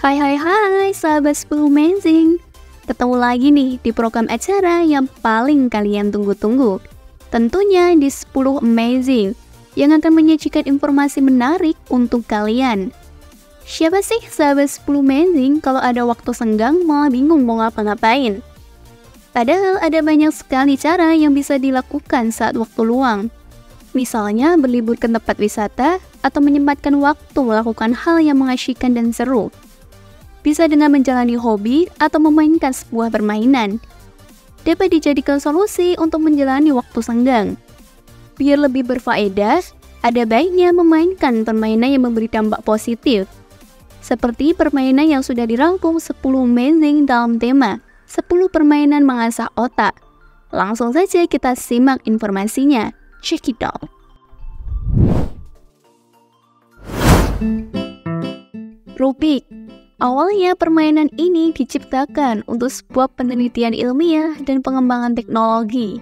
Hai hai hai sahabat 10 Amazing. Ketemu lagi nih di program acara yang paling kalian tunggu-tunggu. Tentunya di 10 Amazing yang akan menyajikan informasi menarik untuk kalian. Siapa sih sahabat 10 Amazing kalau ada waktu senggang malah bingung mau ngapa-ngapain? Padahal ada banyak sekali cara yang bisa dilakukan saat waktu luang. Misalnya berlibur ke tempat wisata atau menyempatkan waktu melakukan hal yang mengasyikkan dan seru. Bisa dengan menjalani hobi atau memainkan sebuah permainan. Dapat dijadikan solusi untuk menjalani waktu senggang. Biar lebih berfaedah, ada baiknya memainkan permainan yang memberi dampak positif. Seperti permainan yang sudah dirangkum 10 Amazing dalam tema 10 permainan mengasah otak. Langsung saja kita simak informasinya. Check it out. Rubik. Awalnya permainan ini diciptakan untuk sebuah penelitian ilmiah dan pengembangan teknologi.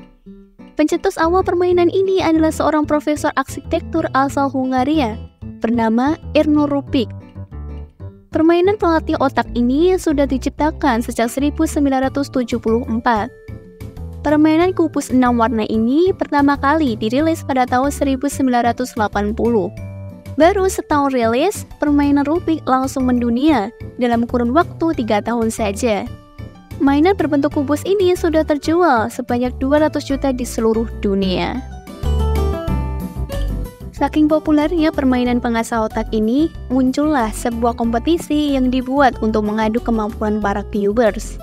Pencetus awal permainan ini adalah seorang profesor arsitektur asal Hungaria bernama Erno Rubik. Permainan pelatih otak ini sudah diciptakan sejak 1974. Permainan kubus 6 warna ini pertama kali dirilis pada tahun 1980. Baru setahun rilis, permainan Rubik langsung mendunia dalam kurun waktu 3 tahun saja. Mainan berbentuk kubus ini sudah terjual sebanyak 200 juta di seluruh dunia. Saking populernya permainan pengasah otak ini, muncullah sebuah kompetisi yang dibuat untuk mengadu kemampuan para cubers.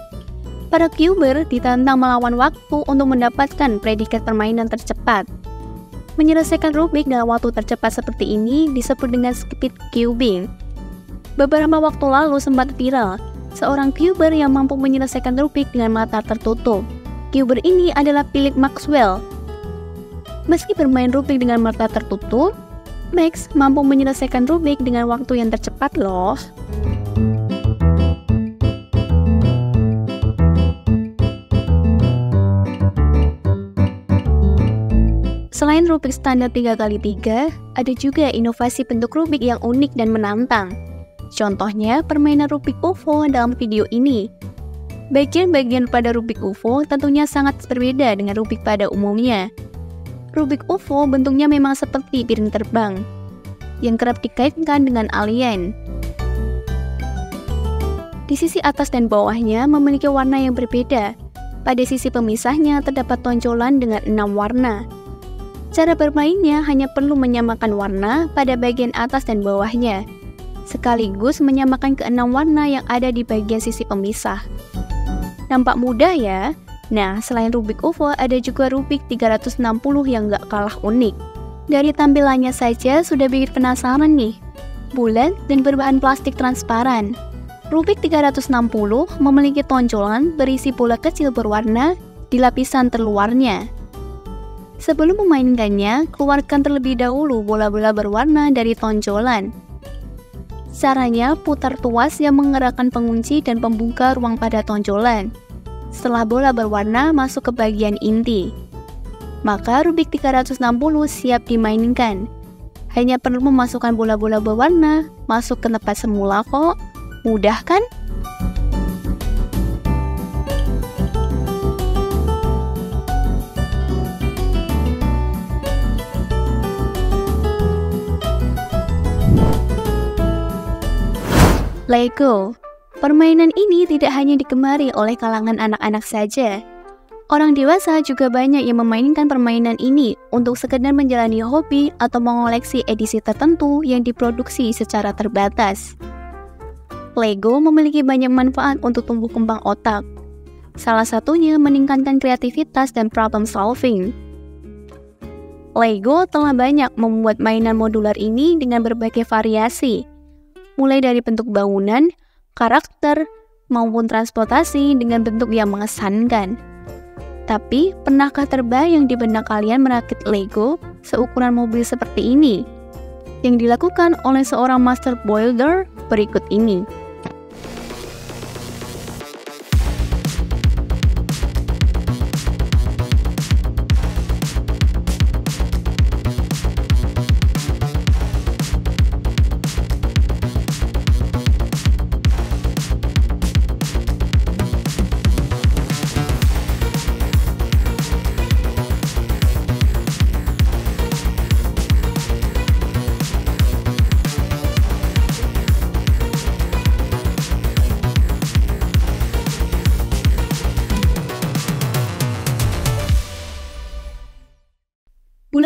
Para cuber ditantang melawan waktu untuk mendapatkan predikat permainan tercepat. Menyelesaikan Rubik dalam waktu tercepat seperti ini disebut dengan speed cubing. Beberapa waktu lalu sempat viral, seorang cuber yang mampu menyelesaikan Rubik dengan mata tertutup. Cuber ini adalah Philip Maxwell. Meski bermain Rubik dengan mata tertutup, Max mampu menyelesaikan Rubik dengan waktu yang tercepat loh. Selain Rubik standar 3x3, ada juga inovasi bentuk Rubik yang unik dan menantang. Contohnya, permainan Rubik UFO dalam video ini. Bagian-bagian pada Rubik UFO tentunya sangat berbeda dengan Rubik pada umumnya. Rubik UFO bentuknya memang seperti piring terbang, yang kerap dikaitkan dengan alien. Di sisi atas dan bawahnya memiliki warna yang berbeda. Pada sisi pemisahnya terdapat tonjolan dengan 6 warna. Cara bermainnya hanya perlu menyamakan warna pada bagian atas dan bawahnya, sekaligus menyamakan ke-6 warna yang ada di bagian sisi pemisah. Nampak mudah ya? Nah, selain Rubik UFO, ada juga Rubik 360 yang gak kalah unik. Dari tampilannya saja sudah bikin penasaran nih. Bulat dan berbahan plastik transparan. Rubik 360 memiliki tonjolan berisi bola kecil berwarna di lapisan terluarnya. Sebelum memainkannya, keluarkan terlebih dahulu bola-bola berwarna dari tonjolan. Caranya, putar tuas yang menggerakkan pengunci dan pembuka ruang pada tonjolan. Setelah bola berwarna masuk ke bagian inti, maka Rubik 360 siap dimainkan. Hanya perlu memasukkan bola-bola berwarna masuk ke tempat semula kok. Mudah kan? Lego. Permainan ini tidak hanya digemari oleh kalangan anak-anak saja. Orang dewasa juga banyak yang memainkan permainan ini untuk sekedar menjalani hobi atau mengoleksi edisi tertentu yang diproduksi secara terbatas. Lego memiliki banyak manfaat untuk tumbuh kembang otak. Salah satunya meningkatkan kreativitas dan problem solving. Lego telah banyak membuat mainan modular ini dengan berbagai variasi, mulai dari bentuk bangunan, karakter, maupun transportasi dengan bentuk yang mengesankan. Tapi, pernahkah terbayang di benak kalian merakit Lego seukuran mobil seperti ini? Yang dilakukan oleh seorang master builder berikut ini.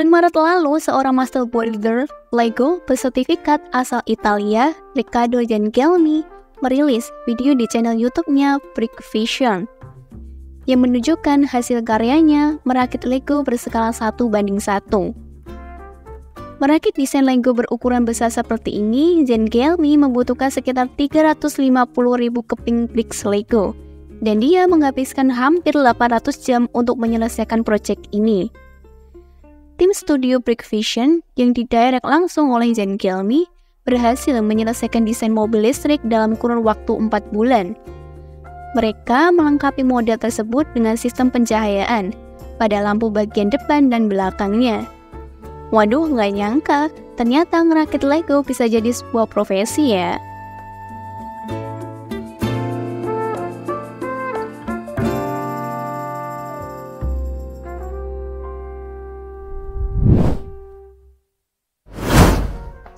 Bulan Maret lalu, seorang master builder Lego bersertifikat asal Italia, Riccardo Zangelmi, merilis video di channel YouTube-nya Brickvision yang menunjukkan hasil karyanya merakit Lego berskala 1:1. Merakit desain Lego berukuran besar seperti ini, Zangelmi membutuhkan sekitar 350.000 keping bricks Lego, dan dia menghabiskan hampir 800 jam untuk menyelesaikan proyek ini. Tim studio Brickvision yang didirect langsung oleh Zangelmi berhasil menyelesaikan desain mobil listrik dalam kurun waktu 4 bulan. Mereka melengkapi model tersebut dengan sistem pencahayaan pada lampu bagian depan dan belakangnya. Waduh, nggak nyangka, ternyata ngerakit Lego bisa jadi sebuah profesi ya.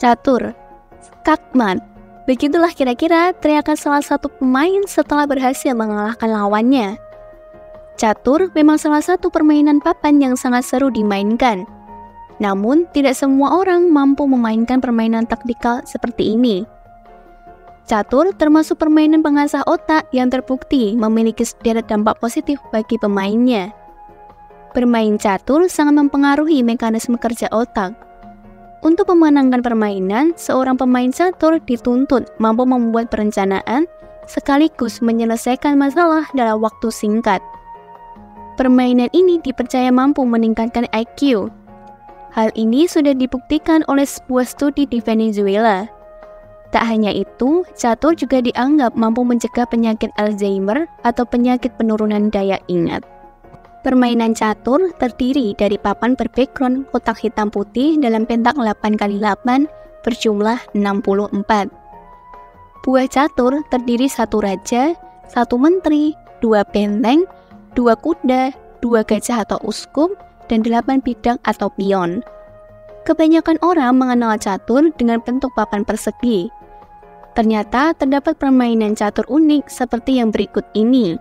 Catur, skakmat. Begitulah kira-kira teriakan salah satu pemain setelah berhasil mengalahkan lawannya. Catur memang salah satu permainan papan yang sangat seru dimainkan. Namun, tidak semua orang mampu memainkan permainan taktikal seperti ini. Catur termasuk permainan pengasah otak yang terbukti memiliki sederet dampak positif bagi pemainnya. Bermain catur sangat mempengaruhi mekanisme kerja otak. Untuk memenangkan permainan, seorang pemain catur dituntut mampu membuat perencanaan sekaligus menyelesaikan masalah dalam waktu singkat. Permainan ini dipercaya mampu meningkatkan IQ. Hal ini sudah dibuktikan oleh sebuah studi di Venezuela. Tak hanya itu, catur juga dianggap mampu mencegah penyakit Alzheimer atau penyakit penurunan daya ingat. Permainan catur terdiri dari papan berbackground kotak hitam putih dalam pentak 8x8 berjumlah 64. Buah catur terdiri 1 raja, 1 menteri, 2 benteng, 2 kuda, 2 gajah atau uskup, dan 8 bidang atau pion. Kebanyakan orang mengenal catur dengan bentuk papan persegi. Ternyata terdapat permainan catur unik seperti yang berikut ini.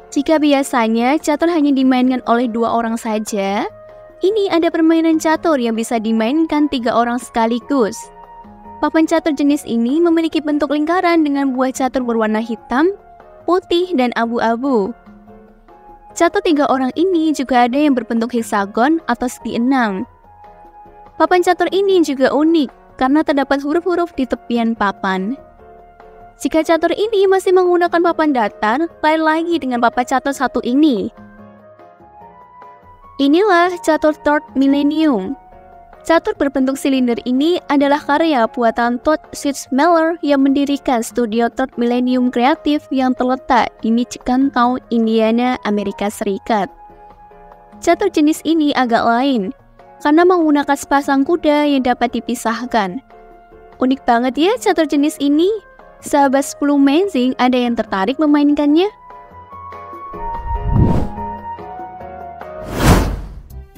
Jika biasanya catur hanya dimainkan oleh 2 orang saja, ini ada permainan catur yang bisa dimainkan 3 orang sekaligus. Papan catur jenis ini memiliki bentuk lingkaran dengan buah catur berwarna hitam, putih, dan abu-abu. Catur 3 orang ini juga ada yang berbentuk heksagon atau segi 6. Papan catur ini juga unik karena terdapat huruf-huruf di tepian papan. Jika catur ini masih menggunakan papan datar, lain lagi dengan papan catur satu ini. Inilah catur Third Millennium. Catur berbentuk silinder ini adalah karya buatan Todd Sitzmeller yang mendirikan studio Third Millennium Kreatif yang terletak di Michigan Town, Indiana, Amerika Serikat. Catur jenis ini agak lain, karena menggunakan sepasang kuda yang dapat dipisahkan. Unik banget ya catur jenis ini. Sahabat 10 Amazing, ada yang tertarik memainkannya?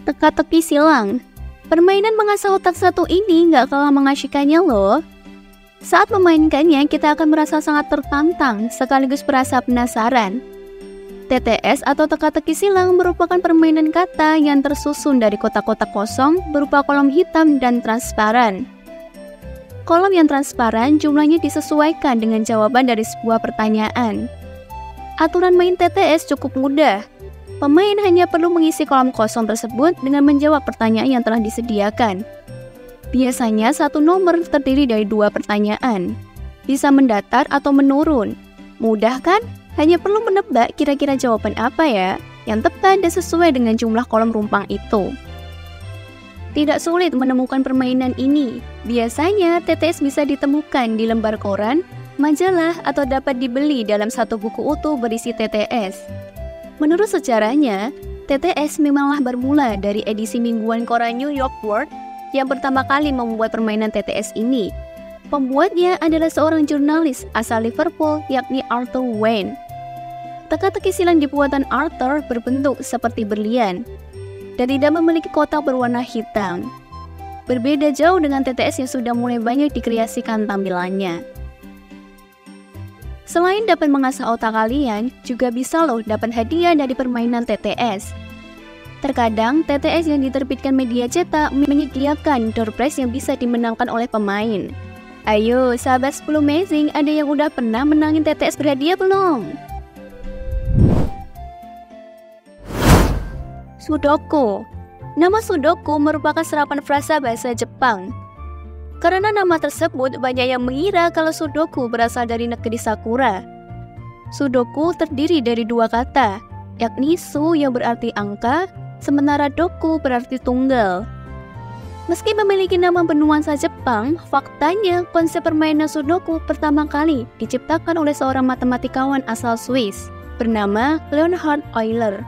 Teka-teki silang. Permainan mengasah otak satu ini nggak kalah mengasyikannya loh. Saat memainkannya, kita akan merasa sangat tertantang sekaligus merasa penasaran. TTS atau teka-teki silang merupakan permainan kata yang tersusun dari kotak-kotak kosong berupa kolom hitam dan transparan. Kolom yang transparan jumlahnya disesuaikan dengan jawaban dari sebuah pertanyaan. Aturan main TTS cukup mudah. Pemain hanya perlu mengisi kolom kosong tersebut dengan menjawab pertanyaan yang telah disediakan. Biasanya satu nomor terdiri dari 2 pertanyaan. Bisa mendatar atau menurun. Mudah kan? Hanya perlu menebak kira-kira jawaban apa ya yang tepat dan sesuai dengan jumlah kolom rumpang itu. Tidak sulit menemukan permainan ini. Biasanya TTS bisa ditemukan di lembar koran, majalah, atau dapat dibeli dalam satu buku utuh berisi TTS. Menurut sejarahnya, TTS memanglah bermula dari edisi mingguan koran New York World yang pertama kali membuat permainan TTS ini. Pembuatnya adalah seorang jurnalis asal Liverpool yakni Arthur Wayne. Teka-teki silang di buatan Arthur berbentuk seperti berlian dan tidak memiliki kotak berwarna hitam. Berbeda jauh dengan TTS yang sudah mulai banyak dikreasikan tampilannya. Selain dapat mengasah otak kalian, juga bisa loh dapat hadiah dari permainan TTS. Terkadang, TTS yang diterbitkan media cetak menyediakan door prize yang bisa dimenangkan oleh pemain. Ayo, sahabat 10 Amazing, ada yang udah pernah menangin TTS berhadiah belum? Sudoku. Nama Sudoku merupakan serapan frasa bahasa Jepang. Karena nama tersebut, banyak yang mengira kalau Sudoku berasal dari negeri Sakura. Sudoku terdiri dari dua kata, yakni Su yang berarti angka, sementara Doku berarti tunggal. Meski memiliki nama bernuansa Jepang, faktanya konsep permainan Sudoku pertama kali diciptakan oleh seorang matematikawan asal Swiss bernama Leonhard Euler.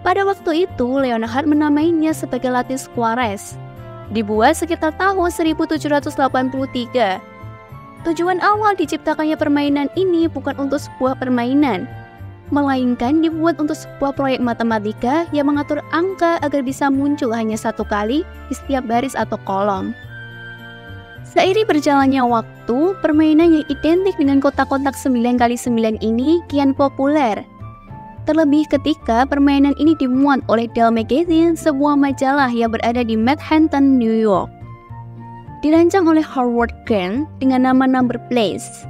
Pada waktu itu, Leonhard menamainya sebagai Latin Squares. Dibuat sekitar tahun 1783. Tujuan awal diciptakannya permainan ini bukan untuk sebuah permainan, melainkan dibuat untuk sebuah proyek matematika yang mengatur angka agar bisa muncul hanya satu kali di setiap baris atau kolom. Seiring berjalannya waktu, permainan yang identik dengan kotak-kotak 9x9 ini kian populer. Terlebih ketika permainan ini dimuat oleh Dell Magazine, sebuah majalah yang berada di Manhattan, New York. Dirancang oleh Howard Kern dengan nama Number Place.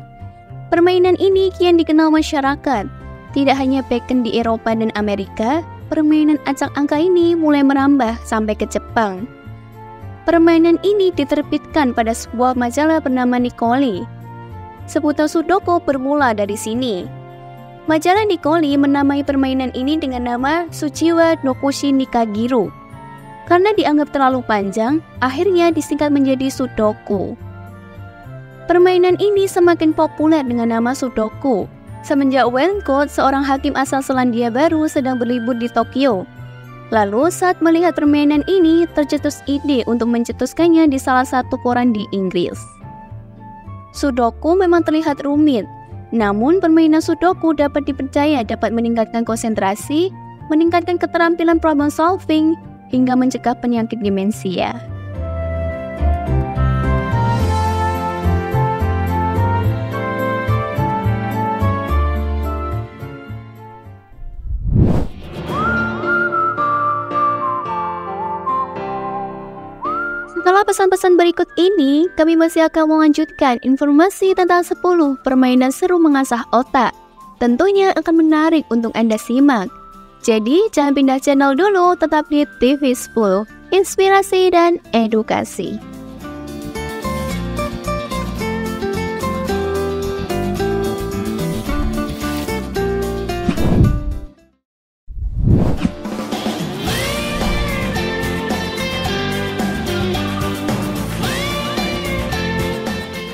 Permainan ini kian dikenal masyarakat. Tidak hanya Beacon di Eropa dan Amerika, permainan acak angka ini mulai merambah sampai ke Jepang. Permainan ini diterbitkan pada sebuah majalah bernama Nikoli. Sebutan Sudoku bermula dari sini. Majalah Nikoli menamai permainan ini dengan nama Tsuchiwa Dokushi Nikagiru. Karena dianggap terlalu panjang, akhirnya disingkat menjadi Sudoku. Permainan ini semakin populer dengan nama Sudoku semenjak Welncott, seorang hakim asal Selandia Baru, sedang berlibur di Tokyo. Lalu saat melihat permainan ini, tercetus ide untuk mencetuskannya di salah satu koran di Inggris. Sudoku memang terlihat rumit, namun permainan Sudoku dapat dipercaya dapat meningkatkan konsentrasi, meningkatkan keterampilan problem solving, hingga mencegah penyakit demensia. Setelah pesan-pesan berikut ini, kami masih akan melanjutkan informasi tentang 10 permainan seru mengasah otak. Tentunya akan menarik untuk Anda simak. Jadi, jangan pindah channel dulu, tetap di TV 10, inspirasi dan edukasi.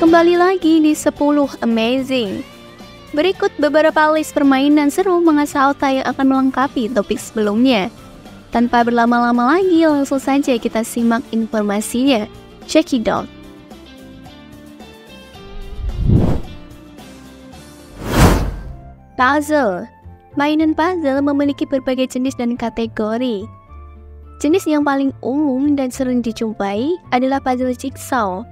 Kembali lagi di 10 Amazing. Berikut beberapa list permainan seru mengasah otak yang akan melengkapi topik sebelumnya. Tanpa berlama-lama lagi, langsung saja kita simak informasinya. Check it out. Puzzle. Mainan puzzle memiliki berbagai jenis dan kategori. Jenis yang paling umum dan sering dijumpai adalah puzzle jigsaw.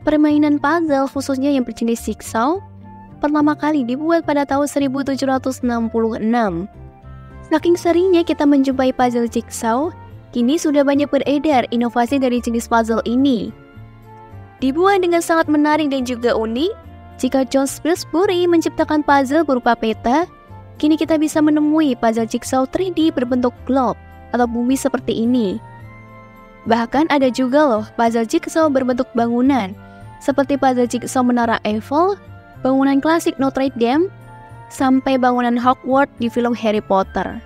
Permainan puzzle khususnya yang berjenis jigsaw pertama kali dibuat pada tahun 1766. Saking seringnya kita menjumpai puzzle jigsaw, kini sudah banyak beredar inovasi dari jenis puzzle ini. Dibuat dengan sangat menarik dan juga unik, jika John Pillsbury menciptakan puzzle berupa peta, kini kita bisa menemui puzzle jigsaw 3D berbentuk globe atau bumi seperti ini. Bahkan ada juga loh puzzle jigsaw berbentuk bangunan, seperti puzzle jigsaw Menara Eiffel, bangunan klasik Notre Dame, sampai bangunan Hogwarts di film Harry Potter.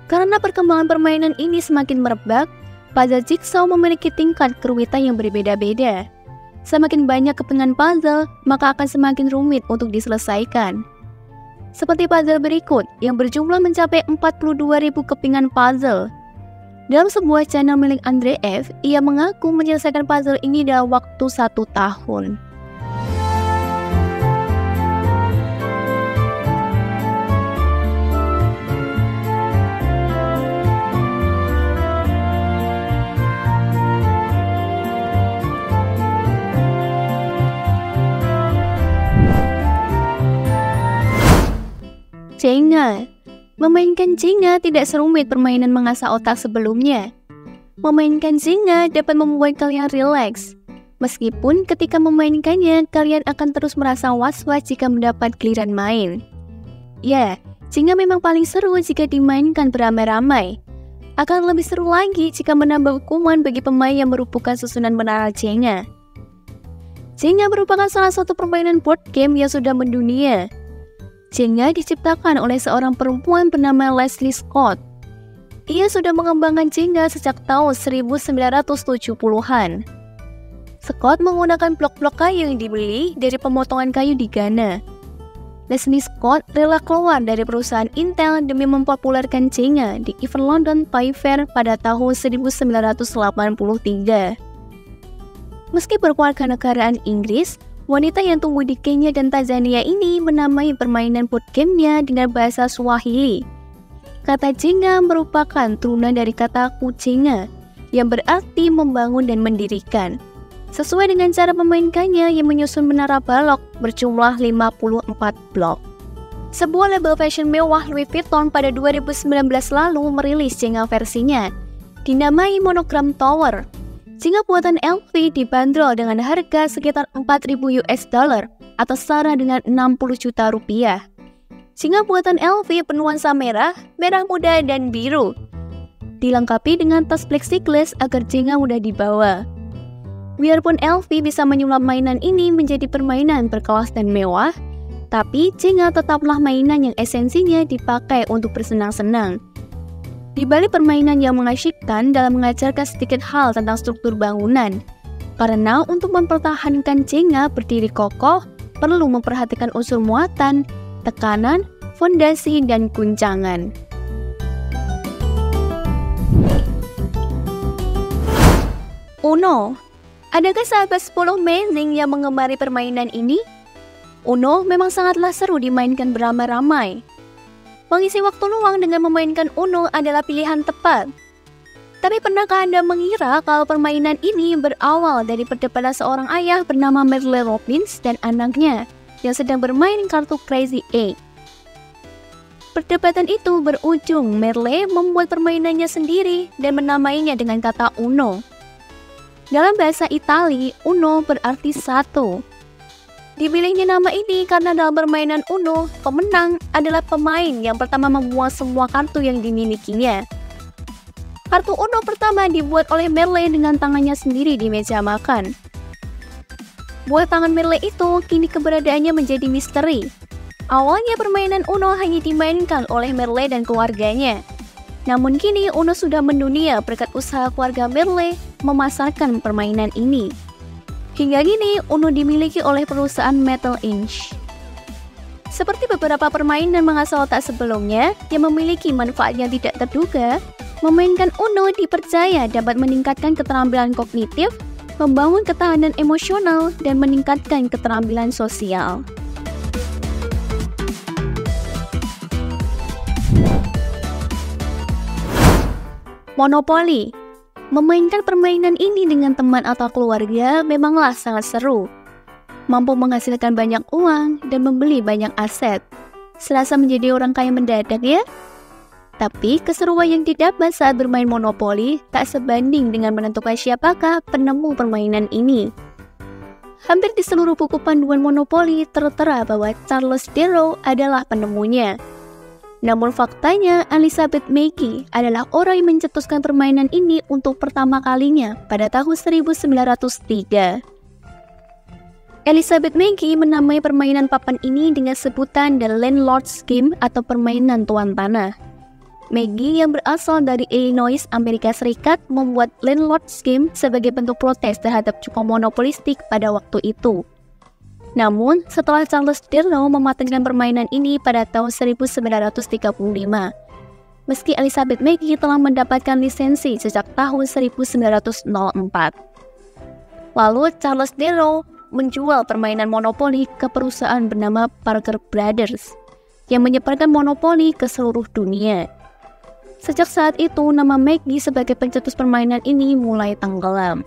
Karena perkembangan permainan ini semakin merebak, puzzle jigsaw memiliki tingkat kerumitan yang berbeda-beda. Semakin banyak kepingan puzzle, maka akan semakin rumit untuk diselesaikan. Seperti puzzle berikut yang berjumlah mencapai 42.000 kepingan puzzle. Dalam sebuah channel milik Andre F, ia mengaku menyelesaikan puzzle ini dalam waktu 1 tahun. Jenga. Memainkan Jenga tidak serumit permainan mengasah otak sebelumnya. Memainkan Jenga dapat membuat kalian rileks. Meskipun ketika memainkannya, kalian akan terus merasa was-was jika mendapat giliran main. Ya, Jenga memang paling seru jika dimainkan beramai-ramai. Akan lebih seru lagi jika menambah hukuman bagi pemain yang merupakan susunan menara Jenga. Jenga merupakan salah satu permainan board game yang sudah mendunia. Jenga diciptakan oleh seorang perempuan bernama Leslie Scott. Ia sudah mengembangkan Jenga sejak tahun 1970-an. Scott menggunakan blok-blok kayu yang dibeli dari pemotongan kayu di Ghana. Leslie Scott rela keluar dari perusahaan Intel demi mempopulerkan Jenga di event London Toy Fair pada tahun 1983. Meski berkewarganegaraan Inggris, wanita yang tumbuh di Kenya dan Tanzania ini menamai permainan board gamenya dengan bahasa Swahili. Kata Jenga merupakan turunan dari kata kucinga, yang berarti membangun dan mendirikan. Sesuai dengan cara memainkannya yang menyusun menara balok berjumlah 54 blok. Sebuah label fashion mewah Louis Vuitton pada 2019 lalu merilis Jenga versinya, dinamai Monogram Tower. Jenga buatan LV dibanderol dengan harga sekitar 4.000 US dollar atau setara dengan 60 juta rupiah. Jenga buatan LV bernuansa merah, merah muda, dan biru. Dilengkapi dengan tas plexiglass agar Jenga mudah dibawa. Biarpun LV bisa menyulap mainan ini menjadi permainan berkelas dan mewah, tapi Jenga tetaplah mainan yang esensinya dipakai untuk bersenang-senang. Di balik permainan yang mengasyikkan dalam mengajarkan sedikit hal tentang struktur bangunan, karena untuk mempertahankan Jenga berdiri kokoh, perlu memperhatikan unsur muatan, tekanan, fondasi, dan guncangan. Uno. Adakah sahabat 10 amazing yang mengemari permainan ini? Uno memang sangatlah seru dimainkan beramai-ramai. Mengisi waktu luang dengan memainkan Uno adalah pilihan tepat. Tapi pernahkah Anda mengira kalau permainan ini berawal dari perdebatan seorang ayah bernama Merle Robbins dan anaknya yang sedang bermain kartu Crazy 8? Perdebatan itu berujung Merle membuat permainannya sendiri dan menamainya dengan kata Uno. Dalam bahasa Itali, Uno berarti satu. Dipilihnya nama ini karena dalam permainan Uno, pemenang adalah pemain yang pertama membuang semua kartu yang dimilikinya. Kartu Uno pertama dibuat oleh Merle dengan tangannya sendiri di meja makan. Buat tangan Merle itu, kini keberadaannya menjadi misteri. Awalnya permainan Uno hanya dimainkan oleh Merle dan keluarganya. Namun kini Uno sudah mendunia berkat usaha keluarga Merle memasarkan permainan ini. Hingga kini Uno dimiliki oleh perusahaan Metal Inc. Seperti beberapa permainan mengasah otak sebelumnya yang memiliki manfaat yang tidak terduga, memainkan Uno dipercaya dapat meningkatkan keterampilan kognitif, membangun ketahanan emosional, dan meningkatkan keterampilan sosial. Monopoli. Memainkan permainan ini dengan teman atau keluarga memanglah sangat seru. Mampu menghasilkan banyak uang dan membeli banyak aset. Serasa menjadi orang kaya mendadak ya? Tapi keseruan yang didapat saat bermain monopoli tak sebanding dengan menentukan siapakah penemu permainan ini. Hampir di seluruh buku panduan monopoli tertera bahwa Charles Darrow adalah penemunya. Namun faktanya, Elizabeth Mackey adalah orang yang mencetuskan permainan ini untuk pertama kalinya pada tahun 1903. Elizabeth Mackey menamai permainan papan ini dengan sebutan The Landlord's Game atau permainan tuan tanah. Mackey yang berasal dari Illinois, Amerika Serikat membuat Landlord's Game sebagai bentuk protes terhadap cukup monopolistik pada waktu itu. Namun, setelah Charles Darrow mematangkan permainan ini pada tahun 1935, meski Elizabeth Mackey telah mendapatkan lisensi sejak tahun 1904. Lalu, Charles Darrow menjual permainan monopoli ke perusahaan bernama Parker Brothers, yang menyebarkan monopoli ke seluruh dunia. Sejak saat itu, nama Mackey sebagai pencetus permainan ini mulai tenggelam.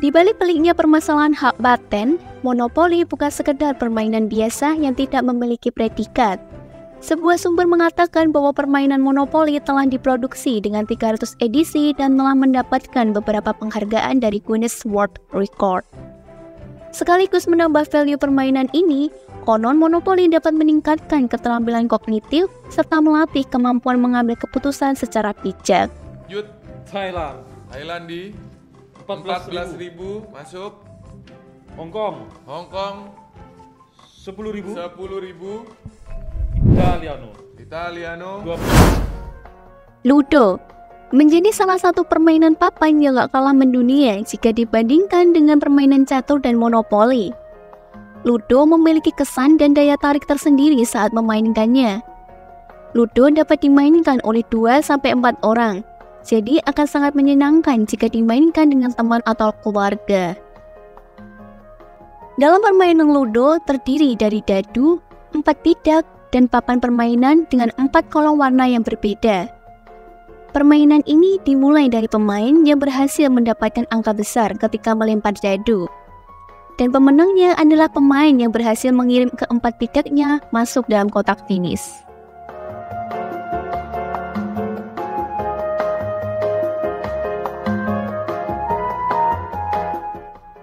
Di balik peliknya permasalahan hak paten, monopoli bukan sekedar permainan biasa yang tidak memiliki predikat. Sebuah sumber mengatakan bahwa permainan Monopoly telah diproduksi dengan 300 edisi dan telah mendapatkan beberapa penghargaan dari Guinness World Record. Sekaligus menambah value permainan ini, konon Monopoly dapat meningkatkan keterampilan kognitif serta melatih kemampuan mengambil keputusan secara bijak. Yud, Thailand. Thailand di 14.000. masuk. Hong Kong. Hong Kong 10.000. 10.000. Italiano. 20. Ludo menjadi salah satu permainan papan yang gak kalah mendunia jika dibandingkan dengan permainan catur dan monopoli. Ludo memiliki kesan dan daya tarik tersendiri saat memainkannya. Ludo dapat dimainkan oleh 2-4 orang, jadi akan sangat menyenangkan jika dimainkan dengan teman atau keluarga. Dalam permainan Ludo terdiri dari dadu, 4 pidak, dan papan permainan dengan 4 kolom warna yang berbeda. Permainan ini dimulai dari pemain yang berhasil mendapatkan angka besar ketika melempar dadu. Dan pemenangnya adalah pemain yang berhasil mengirim keempat pidaknya masuk dalam kotak finish.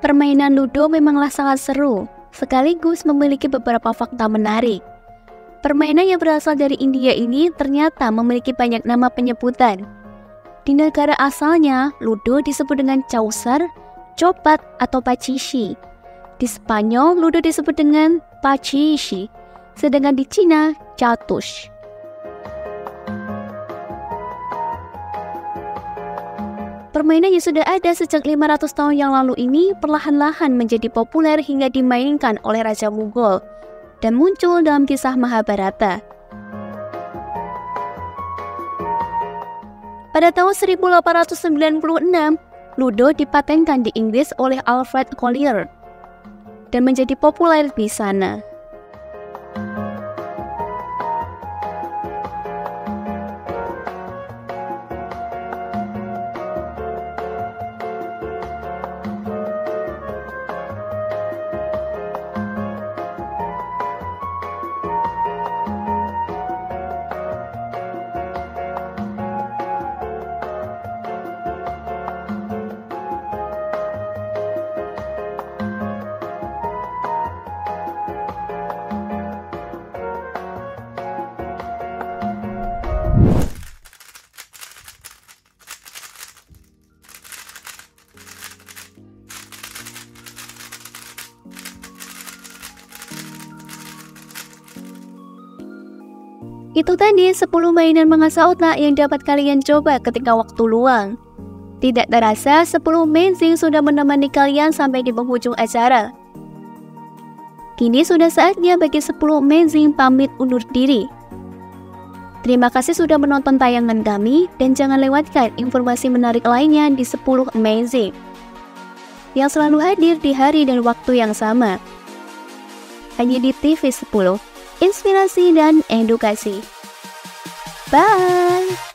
Permainan Ludo memanglah sangat seru, sekaligus memiliki beberapa fakta menarik. Permainan yang berasal dari India ini ternyata memiliki banyak nama penyebutan. Di negara asalnya, Ludo disebut dengan Chaucer, Copat, atau Pachishi. Di Spanyol, Ludo disebut dengan Pachishi, sedangkan di Cina, Chatush. Permainan yang sudah ada sejak 500 tahun yang lalu ini perlahan-lahan menjadi populer hingga dimainkan oleh Raja Mughal dan muncul dalam kisah Mahabharata. Pada tahun 1896, Ludo dipatenkan di Inggris oleh Alfred Collier dan menjadi populer di sana. Itu tadi 10 mainan mengasah otak yang dapat kalian coba ketika waktu luang. Tidak terasa 10 amazing sudah menemani kalian sampai di penghujung acara. Kini sudah saatnya bagi 10 amazing pamit undur diri. Terima kasih sudah menonton tayangan kami dan jangan lewatkan informasi menarik lainnya di 10 amazing yang selalu hadir di hari dan waktu yang sama. Hanya di TV 10. Inspirasi dan edukasi. Bye!